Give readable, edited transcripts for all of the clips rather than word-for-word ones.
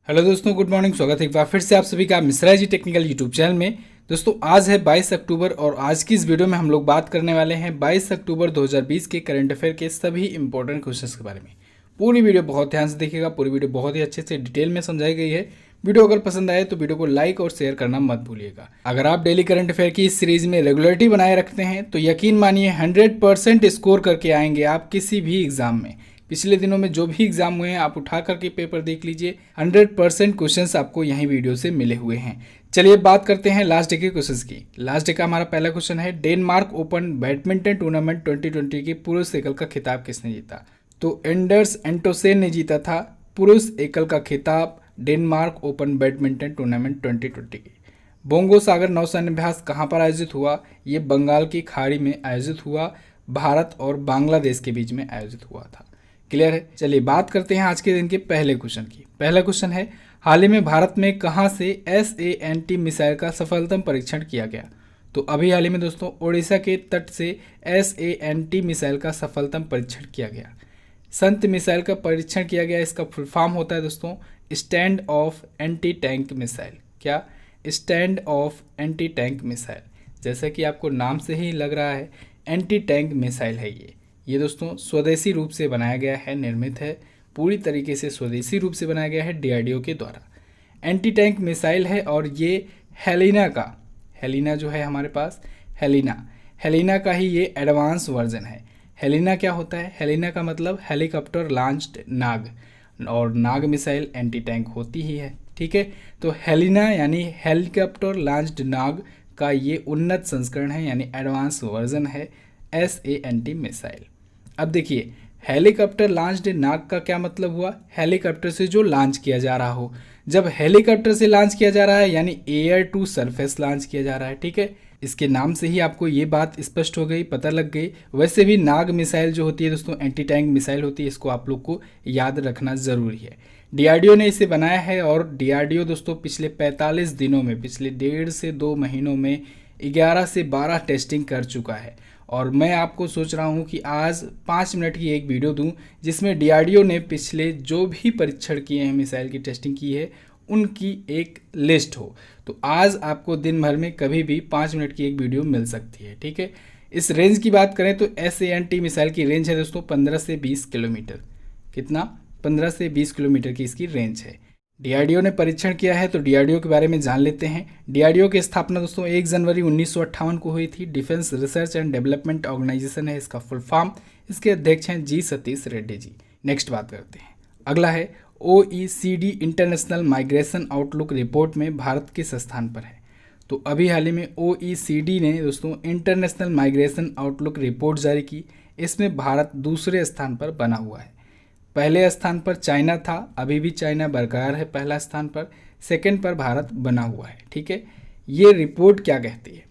Hello दोस्तों, good morning. स्वागत है एक बार फिर से आप सभी का Mishra ji technical YouTube channel में। दोस्तों आज है 22 अक्टूबर और आज की इस वीडियो में हम लोग बात करने वाले हैं 22 अक्टूबर 2020 के करंट अफेयर के सभी इंपॉर्टेंट क्वेश्चंस के बारे में। पूरी वीडियो बहुत ध्यान से देखिएगा, पूरी वीडियो बहुत ही अच्छे से डिटेल में समझाई गई है। वीडियो अगर पसंद आए तो वीडियो को लाइक और शेयर करना मत भूलिएगा। अगर आप डेली करंट अफेयर की इस सीरीज में रेगुलरिटी बनाए रखते हैं तो यकीन मानिए 100% स्कोर करके आएंगे आप किसी भी एग्जाम में। पिछले दिनों में जो भी एग्जाम हुए हैं आप उठा करके पेपर देख लीजिए, 100% क्वेश्चंस आपको यहीं वीडियो से मिले हुए हैं। चलिए बात करते हैं लास्ट डे के क्वेश्चंस की। लास्ट डे का हमारा पहला क्वेश्चन है, डेनमार्क ओपन बैडमिंटन टूर्नामेंट 2020 के पुरुष एकल का खिताब किसने जीता? तो एंडर्स एंटोसेन ने जीता था पुरुष एकल का खिताब डेनमार्क ओपन बैडमिंटन टूर्नामेंट 2020 के। बोंगो सागर नौसैन्य अभ्यास कहाँ पर आयोजित हुआ? ये बंगाल की खाड़ी में आयोजित हुआ, भारत और बांग्लादेश के बीच में आयोजित हुआ था। क्लियर है? चलिए बात करते हैं आज के दिन के पहले क्वेश्चन की। पहला क्वेश्चन है, हाल ही में भारत में कहां से SANT मिसाइल का सफलतम परीक्षण किया गया? तो अभी हाल ही में दोस्तों ओडिशा के तट से SANT मिसाइल का सफलतम परीक्षण किया गया। संत मिसाइल का परीक्षण किया गया, इसका फुल फॉर्म होता है दोस्तों stand off anti tank missile. क्या? Stand off anti tank missile. जैसा कि आपको नाम से ही लग रहा है एंटी टैंक मिसाइल है ये दोस्तों स्वदेशी रूप से बनाया गया है, निर्मित है, पूरी तरीके से स्वदेशी रूप से बनाया गया है DRDO के द्वारा। एंटी टैंक मिसाइल है और ये हेलिना जो है हमारे पास हेलिना का ही ये एडवांस वर्जन है। हेलिना क्या होता है? हेलिना का मतलब हेलीकॉप्टर लॉन्च्ड नाग, और नाग मिसाइल एंटी टैंक होती ही है। ठीक है, तो हेलिना यानी हेलीकॉप्टर लॉन्च्ड नाग का ये उन्नत संस्करण है, यानी एडवांस वर्जन है SANT मिसाइल। अब देखिए हेलीकॉप्टर लॉन्च्ड नाग का क्या मतलब हुआ? हेलीकॉप्टर से जो लॉन्च किया जा रहा हो। जब हेलीकॉप्टर से लॉन्च किया जा रहा है यानी एयर टू सरफेस लॉन्च किया जा रहा है। ठीक है, इसके नाम से ही आपको ये बात स्पष्ट हो गई, पता लग गई। वैसे भी नाग मिसाइल जो होती है दोस्तों एंटी टैंक मिसाइल होती है, इसको आप लोग को याद रखना ज़रूरी है। DRDO ने इसे बनाया है और DRDO दोस्तों पिछले 45 दिनों में, पिछले 1.5 से 2 महीनों में 11 से 12 टेस्टिंग कर चुका है। और मैं आपको सोच रहा हूं कि आज 5 मिनट की एक वीडियो दूं जिसमें DRDO ने पिछले जो भी परीक्षण किए हैं, मिसाइल की टेस्टिंग की है, उनकी एक लिस्ट हो। तो आज आपको दिन भर में कभी भी 5 मिनट की एक वीडियो मिल सकती है। ठीक है, इस रेंज की बात करें तो SANT मिसाइल की रेंज है दोस्तों 15 से 20 किलोमीटर। कितना? 15 से 20 किलोमीटर की इसकी रेंज है। DRDO ने परीक्षण किया है तो DRDO के बारे में जान लेते हैं। DRDO की स्थापना दोस्तों 1 जनवरी 1958 को हुई थी। Defence research and development organisation है इसका फुल फॉर्म। इसके अध्यक्ष हैं जी सतीश रेड्डी जी। नेक्स्ट बात करते हैं, अगला है OECD international migration outlook report में भारत किस स्थान पर है? तो अभी हाल ही में OECD ने दोस्तों इंटरनेशनल माइग्रेशन आउटलुक रिपोर्ट जारी की। इसमें भारत दूसरे स्थान पर बना हुआ है। पहले स्थान पर चाइना था, अभी भी चाइना बरकरार है पहला स्थान पर, सेकंड पर भारत बना हुआ है। ठीक है, ये रिपोर्ट क्या कहती है?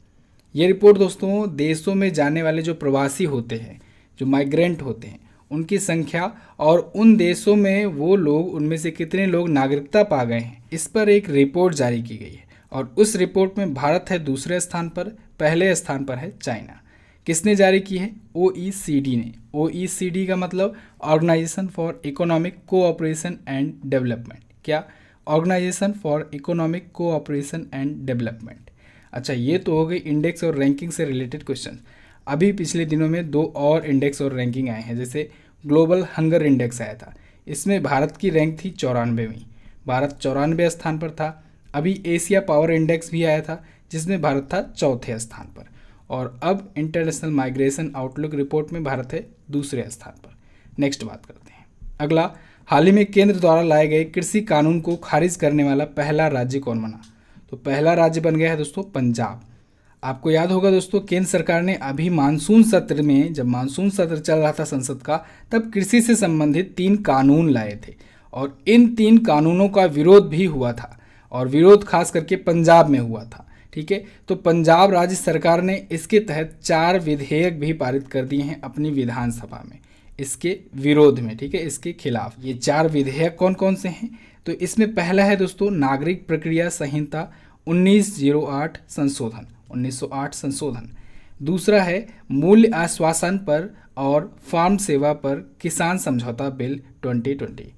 ये रिपोर्ट दोस्तों देशों में जाने वाले जो प्रवासी होते हैं, जो माइग्रेंट होते हैं, उनकी संख्या और उन देशों में वो लोग, उनमें से कितने लोग नागरिकता पा गए हैं, इस पर एक रिपोर्ट जारी की गई है। और उस रिपोर्ट में भारत है दूसरे स्थान पर, पहले स्थान पर है चाइना। किसने जारी की है? OECD ने। OECD का मतलब organisation for economic cooperation and development. क्या? Organisation for economic cooperation and development. अच्छा, ये तो हो गई इंडेक्स और रैंकिंग से रिलेटेड क्वेश्चन। अभी पिछले दिनों में 2 और इंडेक्स और रैंकिंग आए हैं, जैसे ग्लोबल हंगर इंडेक्स आया था, इसमें भारत की रैंक थी 94वीं, भारत 94 स्थान पर था। अभी एशिया पावर इंडेक्स भी आया था जिसमें भारत था 4थे स्थान पर। और अब इंटरनेशनल माइग्रेशन आउटलुक रिपोर्ट में भारत है दूसरे स्थान पर। नेक्स्ट बात करते हैं, अगला, हाल ही में केंद्र द्वारा लाए गए कृषि कानून को खारिज करने वाला पहला राज्य कौन बना? तो पहला राज्य बन गया है दोस्तों पंजाब। आपको याद होगा दोस्तों केंद्र सरकार ने अभी मानसून सत्र में, जब मानसून सत्र चल रहा था संसद का, तब कृषि से संबंधित 3 कानून लाए थे और इन 3 कानूनों का विरोध भी हुआ था, और विरोध खास करके पंजाब में हुआ था। ठीक है, तो पंजाब राज्य सरकार ने इसके तहत 4 विधेयक भी पारित कर दिए हैं अपनी विधानसभा में इसके विरोध में। ठीक है, इसके खिलाफ। ये 4 विधेयक कौन कौन से हैं? तो इसमें पहला है दोस्तों नागरिक प्रक्रिया संहिता 1908 संशोधन, 1908 संशोधन। दूसरा है मूल्य आश्वासन पर और फार्म सेवा पर किसान समझौता बिल 2020।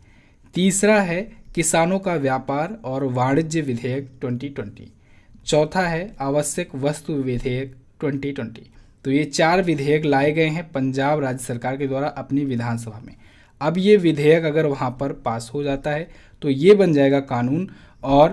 तीसरा है किसानों का व्यापार और वाणिज्य विधेयक 2020। चौथा है आवश्यक वस्तु विधेयक 2020। तो ये 4 विधेयक लाए गए हैं पंजाब राज्य सरकार के द्वारा अपनी विधानसभा में। अब ये विधेयक अगर वहाँ पर पास हो जाता है तो ये बन जाएगा कानून, और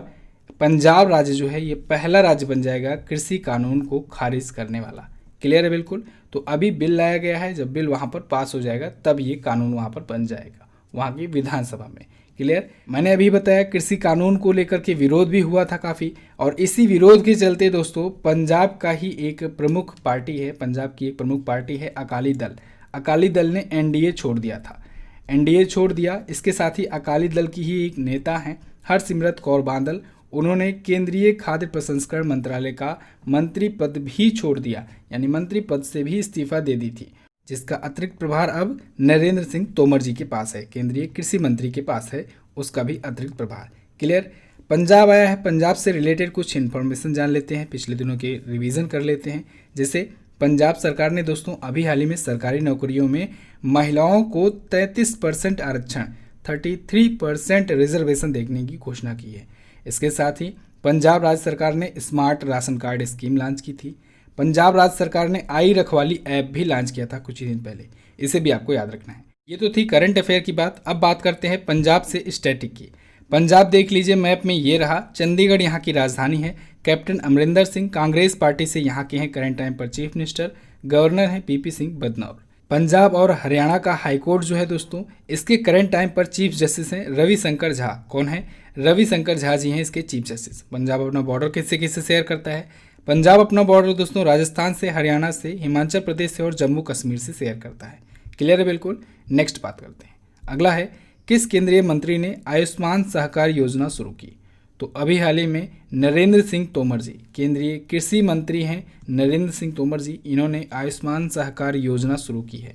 पंजाब राज्य जो है ये पहला राज्य बन जाएगा कृषि कानून को खारिज करने वाला। क्लियर है बिल्कुल। तो अभी बिल लाया गया है, जब बिल वहाँ पर पास हो जाएगा तब ये कानून वहाँ पर बन जाएगा वहाँ की विधानसभा में। क्लियर। मैंने अभी बताया कृषि कानून को लेकर के विरोध भी हुआ था काफ़ी, और इसी विरोध के चलते दोस्तों पंजाब का ही एक प्रमुख पार्टी है, पंजाब की एक प्रमुख पार्टी है अकाली दल। अकाली दल ने एनडीए छोड़ दिया था, एनडीए छोड़ दिया। इसके साथ ही अकाली दल की ही एक नेता हैं हरसिमरत कौर बादल, उन्होंने केंद्रीय खाद्य प्रसंस्करण मंत्रालय का मंत्री पद भी छोड़ दिया, यानी मंत्री पद से भी इस्तीफा दे दी थी, जिसका अतिरिक्त प्रभार अब नरेंद्र सिंह तोमर जी के पास है, केंद्रीय कृषि मंत्री के पास है उसका भी अतिरिक्त प्रभार। क्लियर। पंजाब आया है, पंजाब से रिलेटेड कुछ इन्फॉर्मेशन जान लेते हैं, पिछले दिनों के रिवीजन कर लेते हैं। जैसे पंजाब सरकार ने दोस्तों अभी हाल ही में सरकारी नौकरियों में महिलाओं को 33% आरक्षण, 33% रिजर्वेशन देखने की घोषणा की है। इसके साथ ही पंजाब राज्य सरकार ने smart ration card scheme launch की थी। पंजाब राज्य सरकार ने आई रखवाली ऐप भी लॉन्च किया था कुछ ही दिन पहले, इसे भी आपको याद रखना है। ये तो थी करंट अफेयर की बात। अब बात करते हैं पंजाब से स्टैटिक की। पंजाब देख लीजिए मैप में ये रहा, चंडीगढ़ यहाँ की राजधानी है। कैप्टन अमरिंदर सिंह कांग्रेस पार्टी से यहाँ के हैं करंट टाइम पर चीफ मिनिस्टर, गवर्नर हैं पीपी सिंह बदनौर। पंजाब और हरियाणा का हाईकोर्ट जो है दोस्तों, इसके करंट टाइम पर चीफ जस्टिस हैं रविशंकर झा। कौन है? रविशंकर झा जी हैं इसके चीफ जस्टिस। पंजाब अपना बॉर्डर किससे किससे शेयर करता है? पंजाब अपना बॉर्डर दोस्तों राजस्थान से, हरियाणा से, हिमाचल प्रदेश से और जम्मू कश्मीर से शेयर करता है। क्लियर है बिल्कुल। नेक्स्ट बात करते हैं। अगला है किस केंद्रीय मंत्री ने आयुष्मान सहकार योजना शुरू की? तो अभी हाल ही में नरेंद्र सिंह तोमर जी, केंद्रीय कृषि मंत्री हैं नरेंद्र सिंह तोमर जी, इन्होंने आयुष्मान सहकार योजना शुरू की है।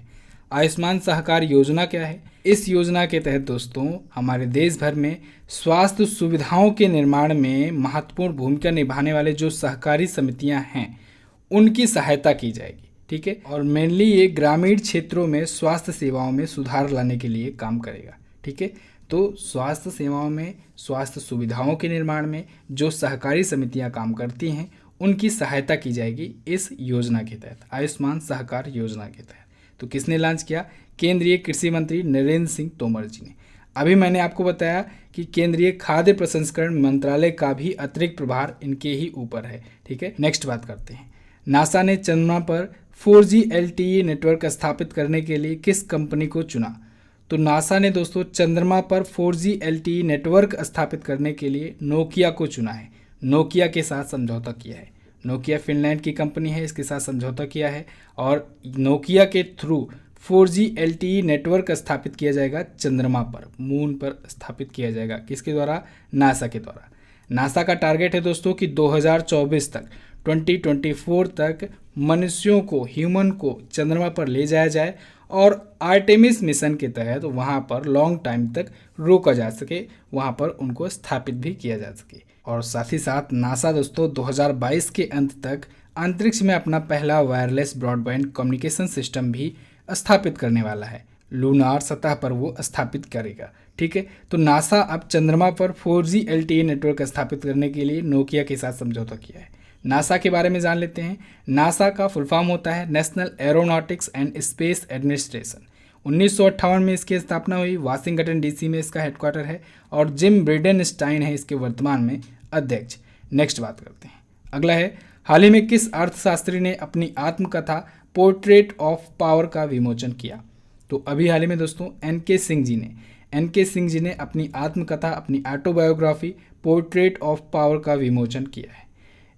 आयुष्मान सहकार योजना क्या है? इस योजना के तहत दोस्तों हमारे देश भर में स्वास्थ्य सुविधाओं के निर्माण में महत्वपूर्ण भूमिका निभाने वाले जो सहकारी समितियां हैं उनकी सहायता की जाएगी। ठीक है। और मेनली ये ग्रामीण क्षेत्रों में स्वास्थ्य सेवाओं में सुधार लाने के लिए काम करेगा। ठीक है। तो स्वास्थ्य सेवाओं में, स्वास्थ्य सुविधाओं के निर्माण में जो सहकारी समितियां काम करती हैं उनकी सहायता की जाएगी इस योजना के तहत, आयुष्मान सहकार योजना के तहत। तो किसने लॉन्च किया? केंद्रीय कृषि मंत्री नरेंद्र सिंह तोमर जी ने। अभी मैंने आपको बताया कि केंद्रीय खाद्य प्रसंस्करण मंत्रालय का भी अतिरिक्त प्रभार इनके ही ऊपर है। ठीक है। नेक्स्ट बात करते हैं। नासा ने चंद्रमा पर 4G LTE नेटवर्क स्थापित करने के लिए किस कंपनी को चुना? तो नासा ने दोस्तों चंद्रमा पर 4G LTE नेटवर्क स्थापित करने के लिए नोकिया को चुना है। नोकिया के साथ समझौता किया है। नोकिया फिनलैंड की कंपनी है, इसके साथ समझौता किया है और नोकिया के थ्रू 4G LTE नेटवर्क स्थापित किया जाएगा चंद्रमा पर, मून पर स्थापित किया जाएगा। किसके द्वारा? नासा के द्वारा। नासा का टारगेट है दोस्तों कि 2024 तक, 2024 तक मनुष्यों को, ह्यूमन को चंद्रमा पर ले जाया जाए और आर्टेमिस मिशन के तहत वहाँ पर लॉन्ग टाइम तक रोका जा सके, वहाँ पर उनको स्थापित भी किया जा सके। और साथ ही साथ नासा दोस्तों 2022 के अंत तक अंतरिक्ष में अपना पहला वायरलेस ब्रॉडबैंड कम्युनिकेशन सिस्टम भी स्थापित करने वाला है। लूनार सतह पर वो स्थापित करेगा। ठीक है। तो नासा अब चंद्रमा पर 4G LTE नेटवर्क स्थापित करने के लिए नोकिया के साथ समझौता किया है। नासा के बारे में जान लेते हैं। नासा का फुल फॉर्म होता है national aeronautics and space administration. 1958 में इसकी स्थापना हुई। वाशिंगटन DC में इसका हेडक्वार्टर है और जिम ब्रिडेनस्टाइन है इसके वर्तमान में अध्यक्ष। नेक्स्ट बात करते हैं। अगला है हाल ही में किस अर्थशास्त्री ने अपनी आत्मकथा पोर्ट्रेट ऑफ पावर का विमोचन किया? तो अभी हाल ही में दोस्तों NK सिंह जी ने अपनी आत्मकथा, अपनी ऑटोबायोग्राफी पोर्ट्रेट ऑफ पावर का विमोचन किया है।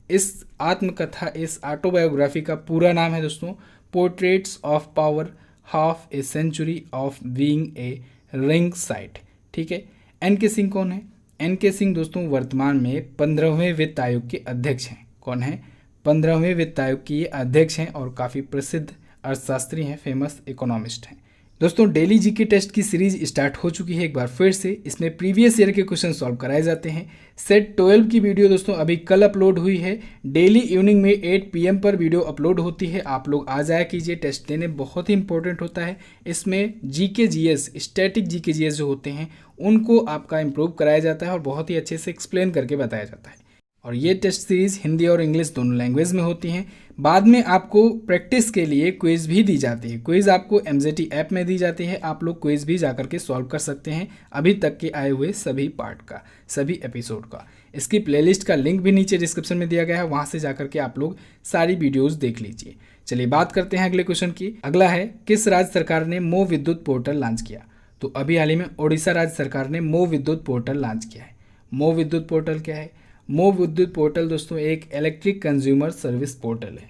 इस आत्मकथा, इस ऑटोबायोग्राफी का पूरा नाम है दोस्तों portraits of power, half a century of being a ringside. ठीक है। NK सिंह कौन है? NK सिंह दोस्तों वर्तमान में 15वें वित्त आयोग के अध्यक्ष हैं। कौन है? 15वें वित्त आयोग के ये अध्यक्ष हैं और काफ़ी प्रसिद्ध अर्थशास्त्री हैं, फेमस इकोनॉमिस्ट हैं। दोस्तों डेली जीके टेस्ट की सीरीज स्टार्ट हो चुकी है एक बार फिर से। इसमें प्रीवियस ईयर के क्वेश्चन सॉल्व कराए जाते हैं। सेट 12 की वीडियो दोस्तों अभी कल अपलोड हुई है। डेली इवनिंग में 8 PM पर वीडियो अपलोड होती है। आप लोग आ जाया कीजिए, टेस्ट देने बहुत ही इंपॉर्टेंट होता है। इसमें GK GS, static GK GS जो होते हैं उनको आपका इम्प्रूव कराया जाता है और बहुत ही अच्छे से एक्सप्लेन करके बताया जाता है। और ये टेस्ट सीरीज़ हिंदी और इंग्लिश दोनों लैंग्वेज में होती हैं। बाद में आपको प्रैक्टिस के लिए क्विज़ भी दी जाती है। क्विज़ आपको MZT ऐप में दी जाती है। आप लोग क्विज़ भी जाकर के सॉल्व कर सकते हैं अभी तक के आए हुए सभी पार्ट का, सभी एपिसोड का। इसकी प्लेलिस्ट का लिंक भी नीचे डिस्क्रिप्शन में दिया गया है, वहाँ से जाकर के आप लोग सारी वीडियोज़ देख लीजिए। चलिए बात करते हैं अगले क्वेश्चन की। अगला है, किस राज्य सरकार ने मो विद्युत पोर्टल लॉन्च किया? तो अभी हाल ही में उड़ीसा राज्य सरकार ने मो विद्युत पोर्टल लॉन्च किया है। मो विद्युत पोर्टल क्या है? मो विद्युत पोर्टल दोस्तों एक इलेक्ट्रिक कंज्यूमर सर्विस पोर्टल है।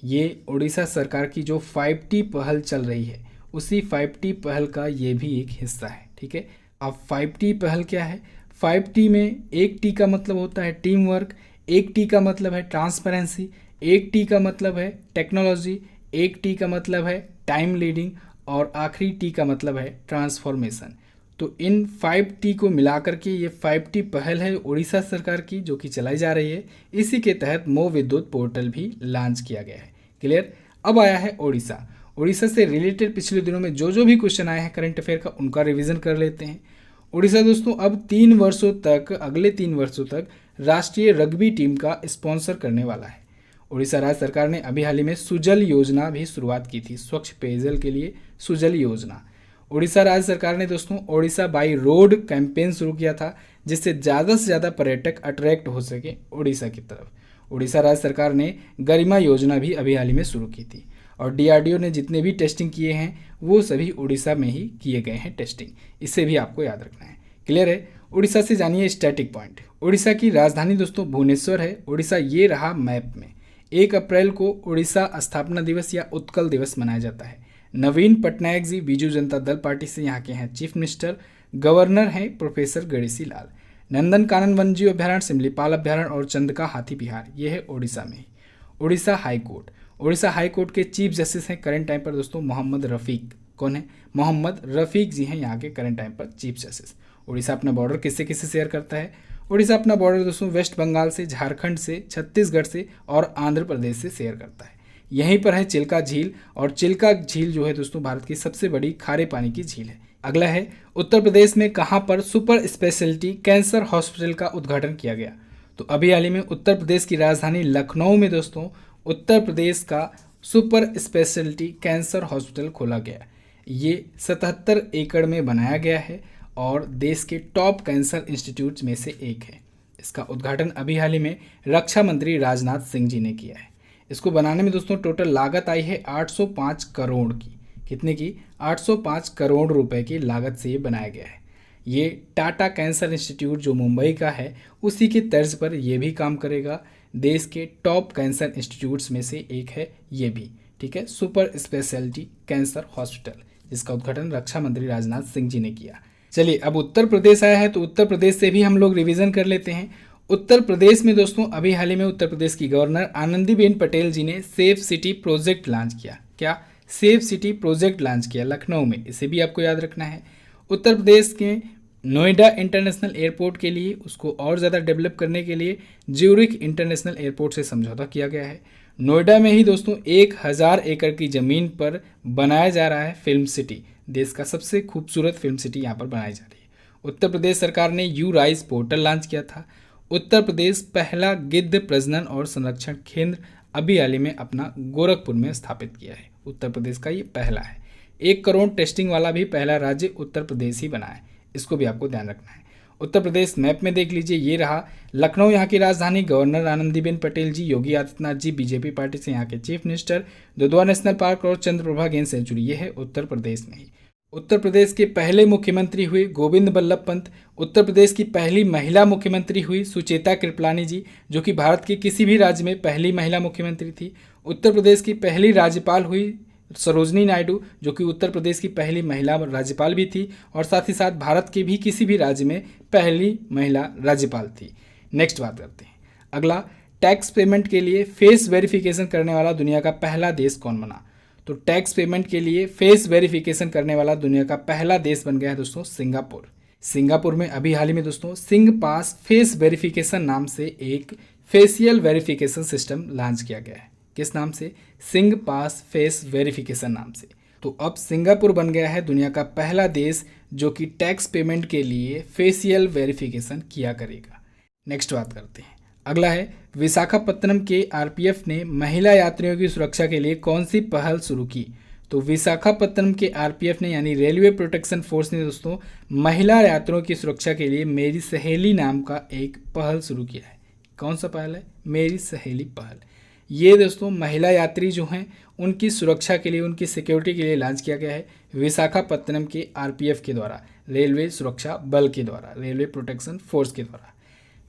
ये उड़ीसा सरकार की जो 5T पहल चल रही है उसी 5T पहल का ये भी एक हिस्सा है। ठीक है, अब 5T पहल क्या है? 5T में एक टी का मतलब होता है टीम वर्क, एक टी का मतलब है ट्रांसपेरेंसी, एक टी का मतलब है टेक्नोलॉजी, एक टी का मतलब है टाइम लीडिंग और आखिरी टी का मतलब है ट्रांसफॉर्मेशन। तो इन 5T को मिलाकर के ये 5T पहल है उड़ीसा सरकार की जो कि चलाई जा रही है। इसी के तहत मो विद्युत पोर्टल भी लॉन्च किया गया है। क्लियर? अब आया है उड़ीसा। उड़ीसा से रिलेटेड पिछले दिनों में जो भी क्वेश्चन आए हैं करंट अफेयर का, उनका रिवीजन कर लेते हैं। उड़ीसा दोस्तों अब 3 वर्षों तक, अगले 3 वर्षों तक राष्ट्रीय रग्बी टीम का स्पॉन्सर करने वाला है। उड़ीसा राज्य सरकार ने अभी हाल ही में सुजल योजना भी शुरुआत की थी, स्वच्छ पेयजल के लिए सुजल योजना। उड़ीसा राज्य सरकार ने दोस्तों ओडिशा बाई रोड कैंपेन शुरू किया था, जिससे ज़्यादा से ज़्यादा पर्यटक अट्रैक्ट हो सके उड़ीसा की तरफ। उड़ीसा राज्य सरकार ने गरिमा योजना भी अभी हाल ही में शुरू की थी। और DRDO ने जितने भी टेस्टिंग किए हैं वो सभी उड़ीसा में ही किए गए हैं टेस्टिंग। इसे भी आपको याद रखना है। क्लियर है? उड़ीसा से जानिए स्टैटिक पॉइंट। उड़ीसा की राजधानी दोस्तों भुवनेश्वर है। उड़ीसा ये रहा मैप में। 1 अप्रैल को उड़ीसा स्थापना दिवस या उत्कल दिवस मनाया जाता है। नवीन पटनायक जी बीजू जनता दल पार्टी से यहाँ के हैं चीफ मिनिस्टर। गवर्नर हैं प्रोफेसर गणेशी लाल। नंदन कानन वन्य जीव अभ्यारण्य, सिमलीपाल अभ्यारण्य और चंदका हाथी विहार ये है उड़ीसा में। Orissa high court. Orissa high court के चीफ जस्टिस हैं करंट टाइम पर दोस्तों मोहम्मद रफ़ीक। कौन है? मोहम्मद रफ़ीक जी हैं यहाँ के करंट टाइम पर चीफ जस्टिस। उड़ीसा अपना बॉर्डर किससे किससे शेयर करता है? उड़ीसा अपना बॉर्डर दोस्तों वेस्ट बंगाल से, झारखंड से, छत्तीसगढ़ से और आंध्र प्रदेश से शेयर करता है। यहीं पर है चिल्का झील, और चिल्का झील जो है दोस्तों भारत की सबसे बड़ी खारे पानी की झील है। अगला है, उत्तर प्रदेश में कहां पर सुपर स्पेशलिटी कैंसर हॉस्पिटल का उद्घाटन किया गया? तो अभी हाल ही में उत्तर प्रदेश की राजधानी लखनऊ में दोस्तों उत्तर प्रदेश का सुपर स्पेशलिटी कैंसर हॉस्पिटल खोला गया। ये 77 एकड़ में बनाया गया है और देश के टॉप कैंसर इंस्टीट्यूट्स में से एक है। इसका उद्घाटन अभी हाल ही में रक्षा मंत्री राजनाथ सिंह जी ने किया है। इसको बनाने में दोस्तों टोटल लागत आई है 805 करोड़ की। कितने की? 805 करोड़ रुपए की लागत से ये बनाया गया है। ये टाटा कैंसर इंस्टीट्यूट जो मुंबई का है उसी की तर्ज पर ये भी काम करेगा। देश के टॉप कैंसर इंस्टीट्यूट्स में से एक है ये भी। ठीक है, सुपर स्पेशलिटी कैंसर हॉस्पिटल, जिसका उद्घाटन रक्षा मंत्री राजनाथ सिंह जी ने किया। चलिए अब उत्तर प्रदेश आया है तो उत्तर प्रदेश से भी हम लोग रिवीजन कर लेते हैं। उत्तर प्रदेश में दोस्तों अभी हाल ही में उत्तर प्रदेश की गवर्नर आनंदीबेन पटेल जी ने सेफ सिटी प्रोजेक्ट लॉन्च किया। क्या? सेफ सिटी प्रोजेक्ट लॉन्च किया लखनऊ में। इसे भी आपको याद रखना है। उत्तर प्रदेश के नोएडा इंटरनेशनल एयरपोर्ट के लिए, उसको और ज़्यादा डेवलप करने के लिए ज्यूरिख इंटरनेशनल एयरपोर्ट से समझौता किया गया है। नोएडा में ही दोस्तों 1000 एकड़ की ज़मीन पर बनाया जा रहा है फिल्म सिटी। देश का सबसे खूबसूरत फिल्म सिटी यहाँ पर बनाई जा रही है। उत्तर प्रदेश सरकार ने यू राइज पोर्टल लॉन्च किया था। उत्तर प्रदेश पहला गिद्ध प्रजनन और संरक्षण केंद्र अभी हाल ही में अपना गोरखपुर में स्थापित किया है। उत्तर प्रदेश का ये पहला है। 1 करोड़ टेस्टिंग वाला भी पहला राज्य उत्तर प्रदेश ही बना है। इसको भी आपको ध्यान रखना है। उत्तर प्रदेश मैप में देख लीजिए, ये रहा लखनऊ यहाँ की राजधानी। गवर्नर आनंदीबेन पटेल जी, योगी आदित्यनाथ जी बीजेपी पार्टी से यहाँ के chief minister, Dudhwa national park और चंद्रप्रभा गेंद सेंचुरी, ये है उत्तर प्रदेश में ही। उत्तर प्रदेश के पहले मुख्यमंत्री हुए गोविंद बल्लभ पंत। उत्तर प्रदेश की पहली महिला मुख्यमंत्री हुई सुचेता कृपलानी जी, जो कि भारत के किसी भी राज्य में पहली महिला मुख्यमंत्री थी। उत्तर प्रदेश की पहली राज्यपाल हुई सरोजनी नायडू, जो कि उत्तर प्रदेश की पहली महिला राज्यपाल भी थी और साथ ही साथ भारत के भी किसी भी राज्य में पहली महिला राज्यपाल थी। नेक्स्ट बात करते हैं। अगला, टैक्स पेमेंट के लिए फेस वेरिफिकेशन करने वाला दुनिया का पहला देश कौन बना? तो टैक्स पेमेंट के लिए फेस वेरिफिकेशन करने वाला दुनिया का पहला देश बन गया है दोस्तों सिंगापुर। सिंगापुर में अभी हाल ही में दोस्तों सिंग पास फेस वेरिफिकेशन नाम से एक फेशियल वेरिफिकेशन सिस्टम लॉन्च किया गया है। किस नाम से? सिंग पास फेस वेरिफिकेशन नाम से। तो अब सिंगापुर बन गया है दुनिया का पहला देश जो कि टैक्स पेमेंट के लिए फेशियल वेरिफिकेशन किया करेगा। नेक्स्ट बात करते हैं। अगला है विशाखापत्तनम के आरपीएफ ने महिला यात्रियों की सुरक्षा के लिए कौन सी पहल शुरू की? तो विशाखापत्तनम के आरपीएफ ने यानी रेलवे प्रोटेक्शन फोर्स ने दोस्तों महिला यात्रियों की सुरक्षा के लिए मेरी सहेली नाम का एक पहल शुरू किया है। कौन सा पहल है? मेरी सहेली पहल। ये दोस्तों महिला यात्री जो हैं उनकी सुरक्षा के लिए, उनकी सिक्योरिटी के लिए लॉन्च किया गया है विशाखापत्तनम के आरपीएफ के द्वारा, रेलवे सुरक्षा बल के द्वारा, रेलवे प्रोटेक्शन फोर्स के द्वारा।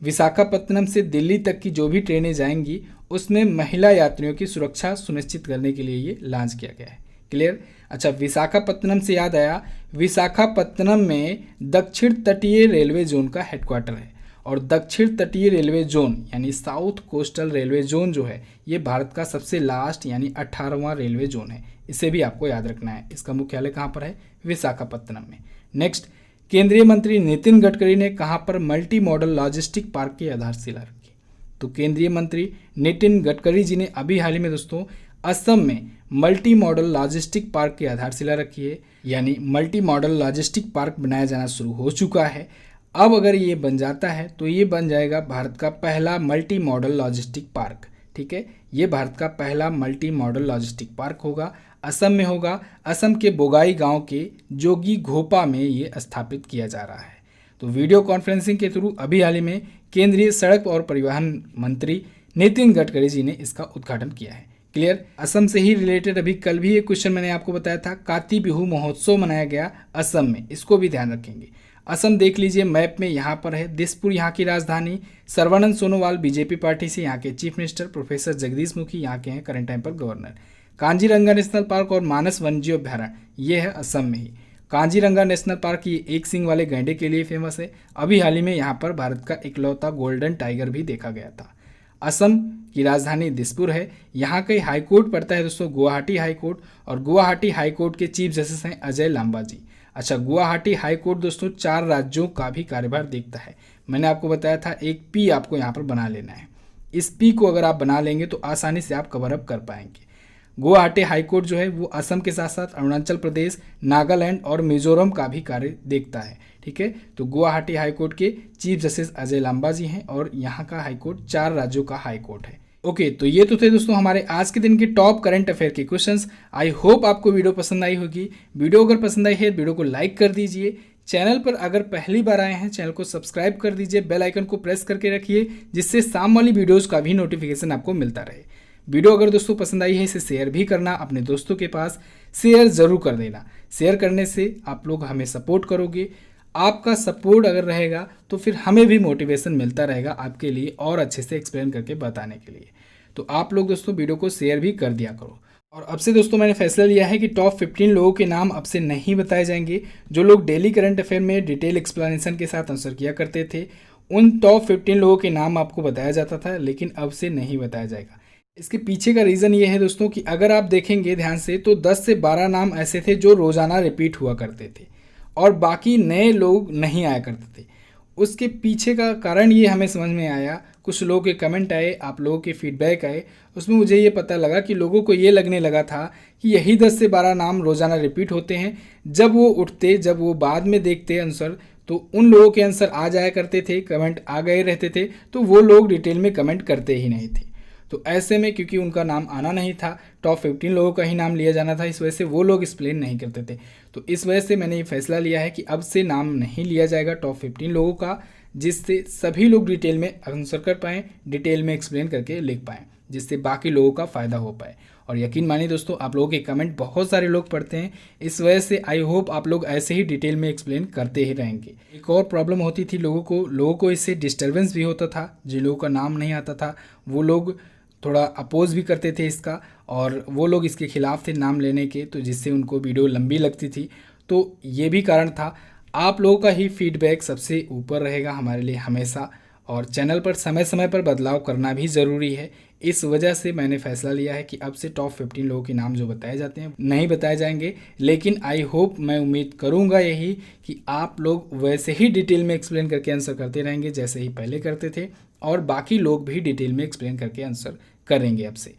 विशाखापत्तनम से दिल्ली तक की जो भी ट्रेनें जाएंगी उसमें महिला यात्रियों की सुरक्षा सुनिश्चित करने के लिए ये लॉन्च किया गया है। क्लियर? अच्छा, विशाखापत्तनम से याद आया, विशाखापत्तनम में दक्षिण तटीय रेलवे जोन का हेडक्वार्टर है और दक्षिण तटीय रेलवे जोन यानी साउथ कोस्टल रेलवे जोन जो है ये भारत का सबसे लास्ट यानी 18वां रेलवे जोन है। इसे भी आपको याद रखना है। इसका मुख्यालय कहाँ पर है? विशाखापत्तनम में। नेक्स्ट, केंद्रीय मंत्री नितिन गडकरी ने कहाँ पर मल्टी मॉडल लॉजिस्टिक पार्क की आधारशिला रखी? तो केंद्रीय मंत्री नितिन गडकरी जी ने अभी हाल ही में दोस्तों असम में मल्टी मॉडल लॉजिस्टिक पार्क की आधारशिला रखी है, यानी मल्टी मॉडल लॉजिस्टिक पार्क बनाया जाना शुरू हो चुका है। अब अगर ये बन जाता है तो ये बन जाएगा भारत का पहला मल्टी मॉडल लॉजिस्टिक पार्क। ठीक है, ये भारत का पहला मल्टी मॉडल लॉजिस्टिक पार्क होगा, असम में होगा। असम के बोगाई गांव के जोगी घोपा में ये स्थापित किया जा रहा है। तो वीडियो कॉन्फ्रेंसिंग के थ्रू अभी हाल ही में केंद्रीय सड़क और परिवहन मंत्री नितिन गडकरी जी ने इसका उद्घाटन किया है। क्लियर? असम से ही रिलेटेड अभी कल भी एक क्वेश्चन मैंने आपको बताया था, काती बिहू महोत्सव मनाया गया असम में, इसको भी ध्यान रखेंगे। असम देख लीजिए मैप में, यहाँ पर है दिसपुर यहाँ की राजधानी, सर्बानंद सोनोवाल बीजेपी पार्टी से यहाँ के chief minister, professor Jagdish Mukhi यहाँ के हैं करंट टाइम पर गवर्नर। कांजीरंगा नेशनल पार्क और मानस वन्यजीव अभ्यारण्य ये है असम में ही। कांजीरंगा नेशनल पार्क ये एक सींग वाले गैंडे के लिए फेमस है। अभी हाल ही में यहाँ पर भारत का इकलौता गोल्डन टाइगर भी देखा गया था। असम की राजधानी दिसपुर है। यहाँ का हाईकोर्ट पड़ता है दोस्तों गुवाहाटी हाईकोर्ट, और गुवाहाटी हाईकोर्ट के चीफ जस्टिस हैं अजय लांबा जी। अच्छा, गुवाहाटी हाईकोर्ट दोस्तों 4 राज्यों का भी कार्यभार देखता है। मैंने आपको बताया था एक पी आपको यहाँ पर बना लेना है। इस पी को अगर आप बना लेंगे तो आसानी से आप कवर अप कर पाएंगे। गुवाहाटी हाईकोर्ट जो है वो असम के साथ साथ अरुणाचल प्रदेश, नागालैंड और मिजोरम का भी कार्य देखता है। ठीक है, तो गुवाहाटी हाईकोर्ट के चीफ जस्टिस अजय लांबा जी हैं और यहाँ का हाईकोर्ट 4 राज्यों का हाईकोर्ट है। ओके, तो ये तो थे दोस्तों हमारे आज के दिन के टॉप करंट अफेयर के क्वेश्चंस। आई होप आपको वीडियो पसंद आई होगी। वीडियो अगर पसंद आई है वीडियो को लाइक कर दीजिए। चैनल पर अगर पहली बार आए हैं चैनल को सब्सक्राइब कर दीजिए, बेल आइकन को प्रेस करके रखिए जिससे शाम वाली वीडियोज़ का भी नोटिफिकेशन आपको मिलता रहे। वीडियो अगर दोस्तों पसंद आई है इसे शेयर भी करना, अपने दोस्तों के पास शेयर ज़रूर कर देना। शेयर करने से आप लोग हमें सपोर्ट करोगे। आपका सपोर्ट अगर रहेगा तो फिर हमें भी मोटिवेशन मिलता रहेगा आपके लिए और अच्छे से एक्सप्लेन करके बताने के लिए। तो आप लोग दोस्तों वीडियो को शेयर भी कर दिया करो। और अब से दोस्तों मैंने फैसला लिया है कि टॉप 15 लोगों के नाम अब से नहीं बताए जाएंगे। जो लोग डेली करंट अफेयर में डिटेल एक्सप्लेनेशन के साथ आंसर किया करते थे उन टॉप 15 लोगों के नाम आपको बताया जाता था, लेकिन अब से नहीं बताया जाएगा। इसके पीछे का रीज़न ये है दोस्तों कि अगर आप देखेंगे ध्यान से तो 10 से 12 नाम ऐसे थे जो रोज़ाना रिपीट हुआ करते थे और बाकी नए लोग नहीं आया करते थे। उसके पीछे का कारण ये हमें समझ में आया, कुछ लोगों के कमेंट आए, आप लोगों के फीडबैक आए, उसमें मुझे ये पता लगा कि लोगों को ये लगने लगा था कि यही 10 से 12 नाम रोज़ाना रिपीट होते हैं। जब वो उठते, जब वो बाद में देखते आंसर, तो उन लोगों के आंसर आ जाया करते थे, कमेंट आ गए रहते थे, तो वो लोग डिटेल में कमेंट करते ही नहीं थे। तो ऐसे में क्योंकि उनका नाम आना नहीं था, टॉप 15 लोगों का ही नाम लिया जाना था, इस वजह से वो लोग एक्सप्लेन नहीं करते थे। तो इस वजह से मैंने ये फैसला लिया है कि अब से नाम नहीं लिया जाएगा टॉप 15 लोगों का, जिससे सभी लोग डिटेल में आंसर कर पाएँ, डिटेल में एक्सप्लेन करके लिख पाएँ, जिससे बाकी लोगों का फ़ायदा हो पाए। और यकीन मानिए दोस्तों आप लोगों के कमेंट बहुत सारे लोग पढ़ते हैं, इस वजह से आई होप आप लोग ऐसे ही डिटेल में एक्सप्लेन करते ही रहेंगे। एक और प्रॉब्लम होती थी लोगों को इससे डिस्टर्बेंस भी होता था। जिन लोगों का नाम नहीं आता था वो लोग थोड़ा अपोज भी करते थे इसका, और वो लोग इसके खिलाफ थे नाम लेने के, तो जिससे उनको वीडियो लंबी लगती थी। तो ये भी कारण था। आप लोगों का ही फीडबैक सबसे ऊपर रहेगा हमारे लिए हमेशा, और चैनल पर समय समय पर बदलाव करना भी ज़रूरी है। इस वजह से मैंने फैसला लिया है कि अब से टॉप 15 लोगों के नाम जो बताए जाते हैं नहीं बताए जाएंगे। लेकिन आई होप, मैं उम्मीद करूंगा यही कि आप लोग वैसे ही डिटेल में एक्सप्लेन करके आंसर करते रहेंगे जैसे ही पहले करते थे, और बाकी लोग भी डिटेल में एक्सप्लेन करके आंसर करेंगे अब से।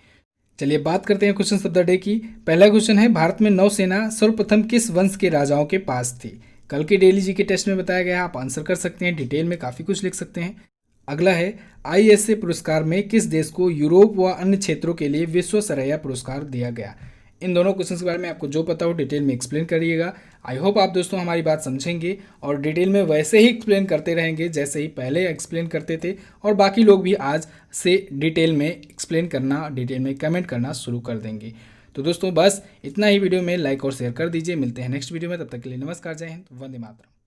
चलिए बात करते हैं क्वेश्चन ऑफ द डे की। पहला क्वेश्चन है, भारत में नौसेना सर्वप्रथम किस वंश के राजाओं के पास थी? कल के डेली जी के टेस्ट में बताया गया है, आप आंसर कर सकते हैं, डिटेल में काफ़ी कुछ लिख सकते हैं। अगला है, ISA पुरस्कार में किस देश को यूरोप व अन्य क्षेत्रों के लिए विश्व सरैया पुरस्कार दिया गया? इन दोनों क्वेश्चन के बारे में आपको जो पता हो डिटेल में एक्सप्लेन करिएगा। आई होप आप दोस्तों हमारी बात समझेंगे और डिटेल में वैसे ही एक्सप्लेन करते रहेंगे जैसे ही पहले एक्सप्लेन करते थे, और बाकी लोग भी आज से डिटेल में एक्सप्लेन करना, डिटेल में कमेंट करना शुरू कर देंगे। तो दोस्तों बस इतना ही वीडियो में लाइक और शेयर कर दीजिए। मिलते हैं नेक्स्ट वीडियो में, तब तक के लिए नमस्कार, जय हिंद, वंदे मातरम।